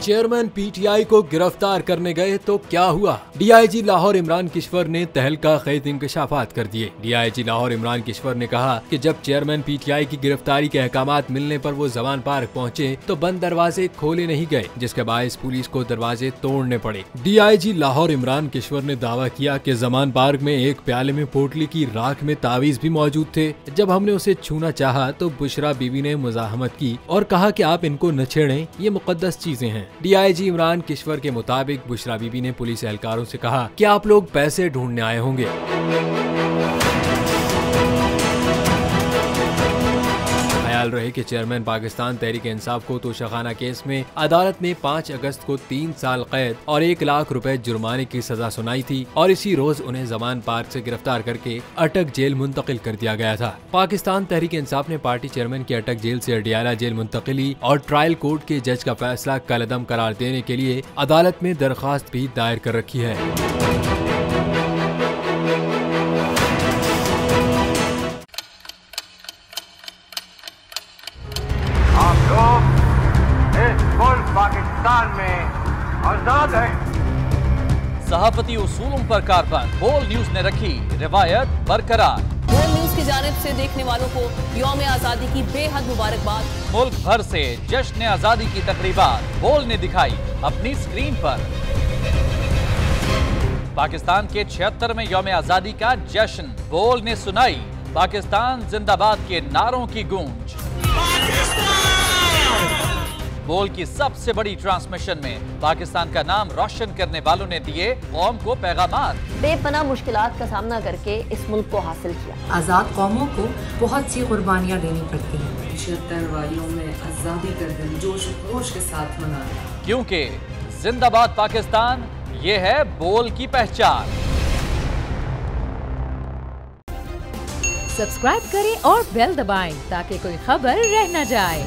Chairman PTI को गिरफ्तार करने गए तो क्या हुआ। डीआईजी लाहौर इमरान किश्वर ने तहलका खेज इंकशाफात कर दिए। डीआईजी लाहौर इमरान किश्वर ने कहा कि जब चेयरमैन पीटीआई की गिरफ्तारी के अहकामात मिलने पर वो जमान पार्क पहुंचे तो बंद दरवाजे खोले नहीं गए, जिसके बायस पुलिस को दरवाजे तोड़ने पड़े। डीआईजी लाहौर इमरान किश्वर ने दावा किया कि जमान पार्क में एक प्याले में पोटली की राख में तावीज भी मौजूद थे। जब हमने उसे छूना चाहा तो बुशरा बीवी ने मुजाहमत की और कहा कि आप इनको न छेड़ें, ये मुकद्दस चीजें हैं। डीआईजी इमरान किश्वर के मुताबिक बुशरा बीबी ने पुलिस एहलकारों से कहा कि आप लोग पैसे ढूंढने आए होंगे। ख्याल रहे कि चेयरमैन पाकिस्तान तहरीक इंसाफ को तोशाखाना केस में अदालत ने 5 अगस्त को 3 साल कैद और 1 लाख रुपए जुर्माने की सजा सुनाई थी और इसी रोज उन्हें जमान पार्क से गिरफ्तार करके अटक जेल मुंतकिल कर दिया गया था। पाकिस्तान तहरीक इंसाफ ने पार्टी चेयरमैन की अटक जेल से अडियाला जेल मुंतकिली और ट्रायल कोर्ट के जज का फैसला कलअदम करार देने के लिए अदालत में दरख्वास्त भी दायर कर रखी है। पाकिस्तान में आजाद है। सहाफती उसूलों पर कारबंद, बोल न्यूज ने रखी रिवायत बरकरार। बोल न्यूज की जानिब से देखने वालों को यौम आजादी की बेहद मुबारकबाद। मुल्क भर से जश्न आजादी की तकरीबात बोल ने दिखाई अपनी स्क्रीन पर। पाकिस्तान के 76वें यौम आजादी का जश्न, बोल ने सुनाई पाकिस्तान जिंदाबाद के नारों की गूंज। बोल की सबसे बड़ी ट्रांसमिशन में पाकिस्तान का नाम रोशन करने वालों ने दिए कौम को पैगामात। बेपनाह मुश्किलात का सामना करके इस मुल्क को हासिल किया। आजाद कौमों को बहुत सी कुर्बानियां देनी पड़ती हैं। 76 वालियों में आजादी का दिन जोश खरोश के साथ मना, क्योंकि जिंदाबाद पाकिस्तान ये है बोल की पहचान। सब्सक्राइब करें और बेल दबाएं ताकि कोई खबर रह न जाए।